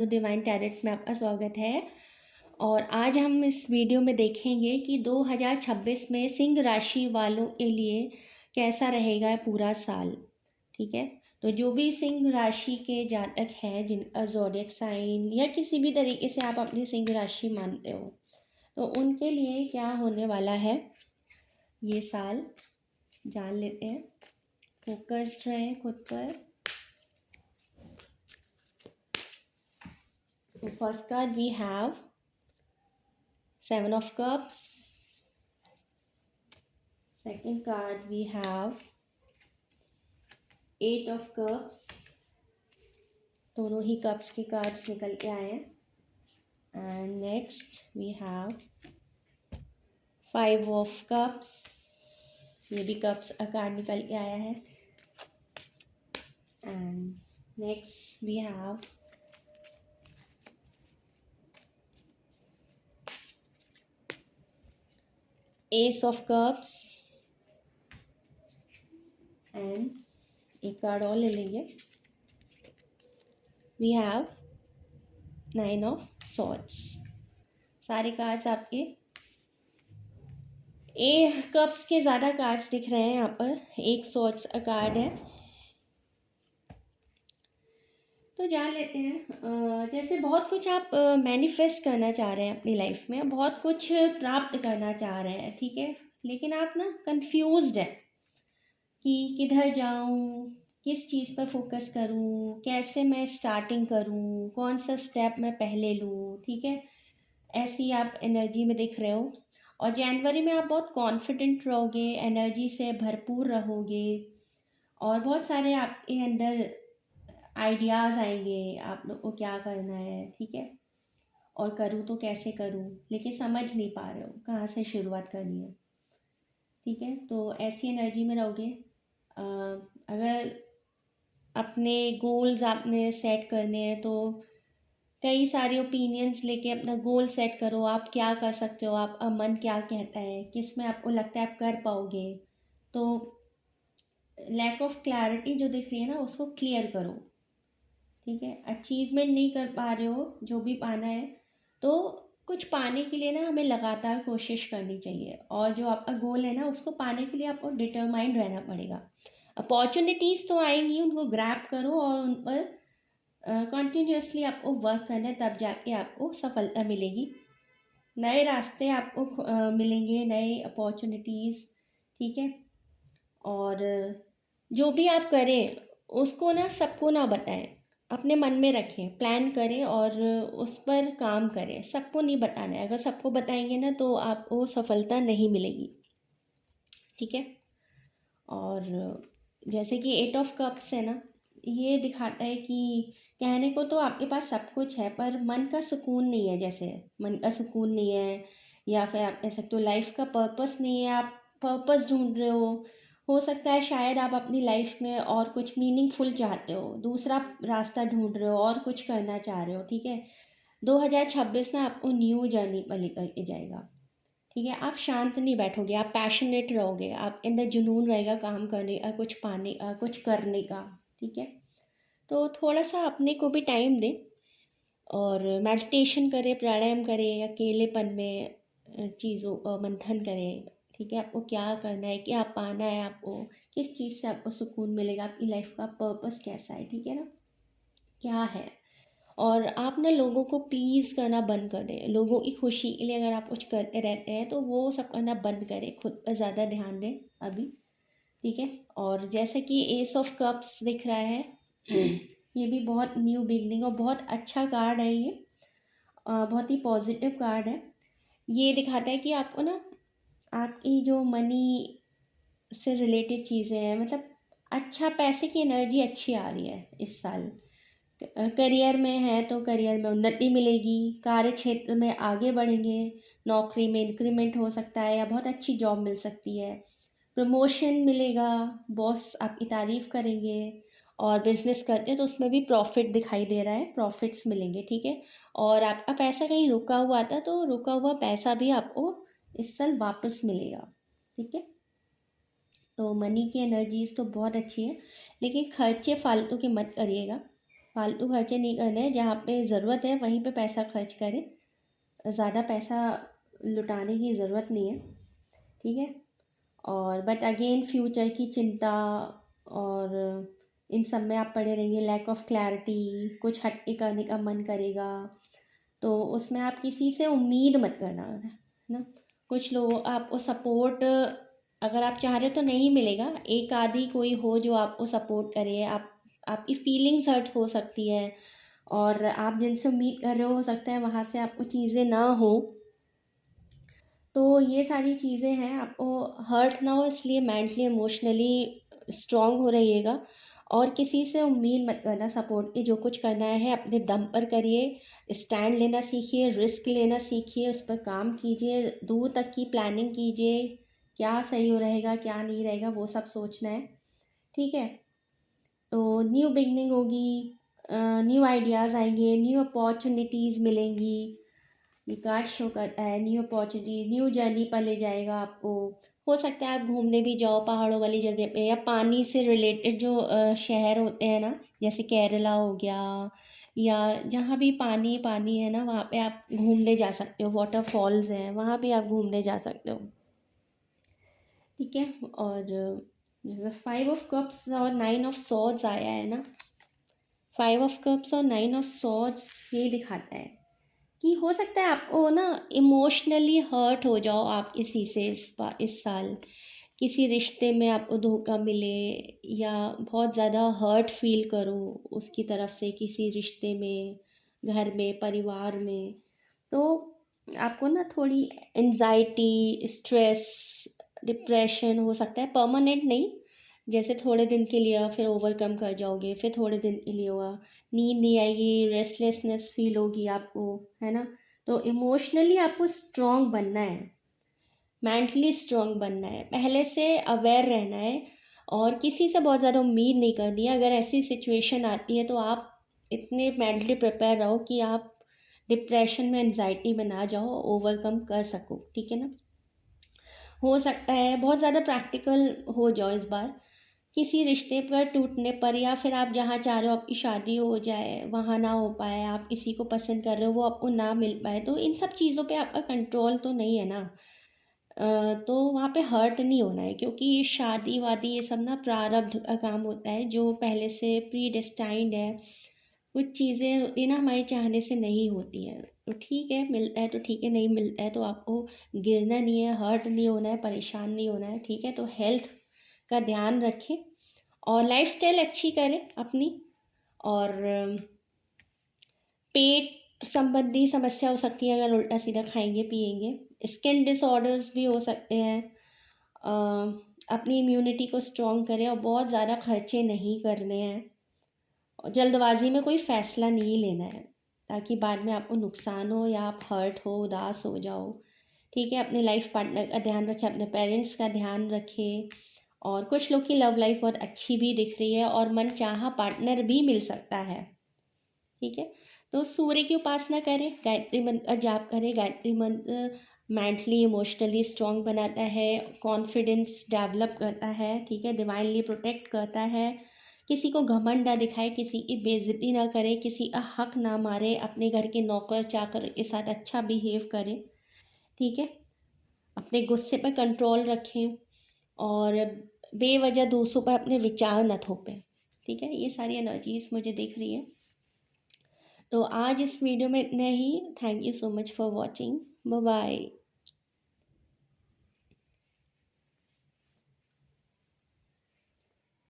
तो divine tarot में आपका स्वागत है। और आज हम इस वीडियो में देखेंगे कि 2026 में सिंह राशि वालों के लिए कैसा रहेगा पूरा साल। ठीक है, तो जो भी सिंह राशि के जातक हैं जिनका ज़ोडिएक साइन या किसी भी तरीके से आप अपनी सिंह राशि मानते हो, तो उनके लिए क्या होने वाला है ये साल, जान लेते हैं। फोकस्ड रहें खुद पर। तो first card we have 7 of Cups. Second card we have 8 of Cups. दोनों ही कप्स के कार्ड्स निकल के आए हैं। And next we have 5 of Cups. ये भी कप्स का कार्ड निकल के आया है। And next we have Ace of Cups. And एक कार्ड और ले लेंगे, वी हैव 9 of Swords. सारे कार्ड्स आपके कप्स के ज़्यादा कार्ड्स दिख रहे हैं यहाँ पर। एक सॉर्ट्स का कार्ड है। तो जान लेते हैं, जैसे बहुत कुछ आप मैनिफेस्ट करना चाह रहे हैं अपनी लाइफ में, बहुत कुछ प्राप्त करना चाह रहे हैं, ठीक है, लेकिन आप ना कंफ्यूज्ड हैं कि किधर जाऊं, किस चीज़ पर फोकस करूं, कैसे मैं स्टार्टिंग करूं, कौन सा स्टेप मैं पहले लूं। ठीक है, ऐसी आप एनर्जी में दिख रहे हो। और जनवरी में आप बहुत कॉन्फिडेंट रहोगे, एनर्जी से भरपूर रहोगे और बहुत सारे आपके अंदर आइडियाज़ आएंगे आप लोग को क्या करना है। ठीक है, और करूँ तो कैसे करूँ, लेकिन समझ नहीं पा रहे हो कहाँ से शुरुआत करनी है। ठीक है, तो ऐसी एनर्जी में रहोगे। अगर अपने गोल्स आपने सेट करने हैं तो कई सारे ओपिनियंस लेके अपना गोल सेट करो। आप क्या कर सकते हो, आपका मन क्या कहता है, किस में आपको लगता है आप कर पाओगे। तो लैक ऑफ क्लैरिटी जो दिख रही है ना, उसको क्लियर करो। ठीक है, अचीवमेंट नहीं कर पा रहे हो जो भी पाना है, तो कुछ पाने के लिए ना हमें लगातार कोशिश करनी चाहिए। और जो आपका गोल है ना, उसको पाने के लिए आपको डिटरमाइंड रहना पड़ेगा। अपॉर्चुनिटीज़ तो आएंगी, उनको ग्रैब करो और उन पर कंटिन्यूसली आपको वर्क करना है, तब जाके आपको सफलता मिलेगी। नए रास्ते आपको मिलेंगे, नए अपॉर्चुनिटीज़। ठीक है, और जो भी आप करें उसको ना सबको ना बताएं, अपने मन में रखें, प्लान करें और उस पर काम करें। सबको नहीं बताना है, अगर सबको बताएंगे ना तो आपको सफलता नहीं मिलेगी। ठीक है, और जैसे कि 8 ऑफ कप्स है ना, ये दिखाता है कि कहने को तो आपके पास सब कुछ है पर मन का सुकून नहीं है। जैसे मन का सुकून नहीं है, या फिर आप कह सकते हो लाइफ का पर्पस नहीं है, आप पर्पस ढूंढ रहे हो सकता है शायद आप अपनी लाइफ में और कुछ मीनिंगफुल चाहते हो, दूसरा रास्ता ढूंढ रहे हो और कुछ करना चाह रहे हो। ठीक है, 2026 ना आपको न्यू जर्नी पर लेकर के जाएगा। ठीक है, आप शांत नहीं बैठोगे, आप पैशनेट रहोगे, आपके अंदर जुनून रहेगा काम करने का, कुछ पाने का, कुछ करने का। ठीक है, तो थोड़ा सा अपने को भी टाइम दें और मेडिटेशन करें, प्राणायाम करें, अकेलेपन में चीज़ों मंथन करें। ठीक है, आपको क्या करना है, क्या पाना है, आपको किस चीज़ से आपको सुकून मिलेगा, आपकी लाइफ का पर्पस कैसा है। ठीक है ना, क्या है। और आप ना लोगों को प्लीज़ करना बंद कर दें। लोगों की खुशी के लिए अगर आप कुछ करते रहते हैं तो वो सब करना बंद करें, खुद पर ज़्यादा ध्यान दें अभी। ठीक है, और जैसे कि एस ऑफ कप्स दिख रहा है, ये भी बहुत न्यू बिगनिंग और बहुत अच्छा कार्ड है ये। बहुत ही पॉजिटिव कार्ड है। ये दिखाता है कि आपको ना आपकी जो मनी से रिलेटेड चीज़ें हैं, मतलब अच्छा पैसे की एनर्जी अच्छी आ रही है इस साल। करियर में है तो करियर में उन्नति मिलेगी, कार्य क्षेत्र में आगे बढ़ेंगे, नौकरी में इंक्रीमेंट हो सकता है या बहुत अच्छी जॉब मिल सकती है, प्रमोशन मिलेगा, बॉस आपकी तारीफ़ करेंगे। और बिजनेस करते हैं तो उसमें भी प्रॉफिट दिखाई दे रहा है, प्रॉफिट्स मिलेंगे। ठीक है, और आपका पैसा कहीं रुका हुआ था तो रुका हुआ पैसा भी आपको इस साल वापस मिलेगा। ठीक है, तो मनी की एनर्जीज तो बहुत अच्छी है, लेकिन खर्चे फालतू के मत करिएगा। फालतू खर्चे नहीं करने हैं, जहाँ पे ज़रूरत है वहीं पे पैसा खर्च करें, ज़्यादा पैसा लुटाने की ज़रूरत नहीं है, ठीक है। और बट अगेन फ्यूचर की चिंता और इन सब में आप पड़े रहेंगे, लैक ऑफ क्लैरिटी, कुछ हट के करने का मन करेगा, तो उसमें आप किसी से उम्मीद मत करना, है ना। कुछ लोग आपको सपोर्ट अगर आप चाह रहे हो तो नहीं मिलेगा, एक आधी कोई हो जो आपको सपोर्ट करे, आपकी फीलिंग्स हर्ट हो सकती है, और आप जिनसे उम्मीद कर रहे हो सकता है वहाँ से आपको चीज़ें ना हो, तो ये सारी चीज़ें हैं, आपको हर्ट ना हो इसलिए मेंटली इमोशनली स्ट्रांग हो रहिएगा, और किसी से उम्मीद मत करना सपोर्ट की, जो कुछ करना है अपने दम पर करिए, स्टैंड लेना सीखिए, रिस्क लेना सीखिए, उस पर काम कीजिए, दूर तक की प्लानिंग कीजिए, क्या सही हो रहेगा क्या नहीं रहेगा वो सब सोचना है, ठीक है। तो न्यू बिगनिंग होगी, न्यू आइडियाज़ आएंगे, न्यू अपॉर्चुनिटीज़ मिलेंगी, ये कार्ड शो करता है न्यू अपॉर्चुनिटीज, न्यू जर्नी पर ले जाएगा आपको। हो सकता है आप घूमने भी जाओ पहाड़ों वाली जगह पे, या पानी से रिलेटेड जो शहर होते हैं ना, जैसे केरला हो गया, या जहाँ भी पानी पानी है ना वहाँ पे आप घूमने जा सकते हो, वाटरफॉल्स हैं वहाँ भी आप घूमने जा सकते हो, ठीक है। और जैसे 5 ऑफ कप्स और 9 ऑफ सॉर्ड्स आया है ना, 5 ऑफ कप्स और 9 ऑफ सॉर्ड्स ये दिखाता है कि हो सकता है आपको ना इमोशनली हर्ट हो जाओ आप किसी से इस साल, किसी रिश्ते में आपको धोखा मिले, या बहुत ज़्यादा हर्ट फील करो उसकी तरफ से किसी रिश्ते में, घर में, परिवार में, तो आपको ना थोड़ी एनजाइटी, स्ट्रेस, डिप्रेशन हो सकता है, परमानेंट नहीं, जैसे थोड़े दिन के लिए फिर ओवरकम कर जाओगे, फिर थोड़े दिन के लिए हुआ, नींद नहीं आएगी, रेस्टलेसनेस फील होगी आपको, है ना। तो इमोशनली आपको स्ट्रांग बनना है, मेंटली स्ट्रांग बनना है, पहले से अवेयर रहना है, और किसी से बहुत ज़्यादा उम्मीद नहीं करनी है। अगर ऐसी सिचुएशन आती है तो आप इतने मेंटली प्रिपेयर रहो कि आप डिप्रेशन में, एनजाइटी में ना जाओ, ओवरकम कर सको, ठीक है ना। हो सकता है बहुत ज़्यादा प्रैक्टिकल हो जाओ इस बार, किसी रिश्ते पर टूटने पर, या फिर आप जहाँ चाह रहे हो आपकी शादी हो जाए वहाँ ना हो पाए, आप किसी को पसंद कर रहे हो वो आपको ना मिल पाए, तो इन सब चीज़ों पे आपका कंट्रोल तो नहीं है ना। तो वहाँ पे हर्ट नहीं होना है, क्योंकि ये शादी वादी ये सब ना प्रारब्ध का काम होता है, जो पहले से प्री डिस्टाइंड है। कुछ चीज़ें होती है ना हमारे चाहने से नहीं होती हैं, तो ठीक है मिलता है तो ठीक है, नहीं मिलता है तो आपको गिरना नहीं है, हर्ट नहीं होना है, परेशान नहीं होना है, ठीक है। तो हेल्थ का ध्यान रखें, और लाइफस्टाइल अच्छी करें अपनी, और पेट संबंधी समस्या हो सकती है अगर उल्टा सीधा खाएंगे पिएंगे, स्किन डिसऑर्डर्स भी हो सकते हैं। अ, अपनी इम्यूनिटी को स्ट्रॉन्ग करें, और बहुत ज़्यादा खर्चे नहीं करने हैं, और जल्दबाजी में कोई फ़ैसला नहीं लेना है, ताकि बाद में आपको नुकसान हो या आप हर्ट हो, उदास हो जाओ, ठीक है। अपने लाइफ पार्टनर का ध्यान रखें, अपने पेरेंट्स का ध्यान रखें, और कुछ लोग की लव लाइफ बहुत अच्छी भी दिख रही है, और मन चाहा पार्टनर भी मिल सकता है, ठीक है। तो सूर्य की उपासना करें, गायत्री मंत्र का जाप करें, गायत्री मंत्र मेंटली इमोशनली स्ट्रांग बनाता है, कॉन्फिडेंस डेवलप करता है, ठीक है, डिवाइनली प्रोटेक्ट करता है, किसी को घमंड ना दिखाए, किसी की बेइज्जती ना करे, किसी का हक ना मारे, अपने घर के नौकर चाकर के साथ अच्छा बिहेव करें, ठीक है। अपने गुस्से पर कंट्रोल रखें, और बेवजह दूसरों पर अपने विचार न थोपें, ठीक है। ये सारी एनर्जीज मुझे दिख रही है। तो आज इस वीडियो में इतना ही। Thank you so much for watching. Bye bye.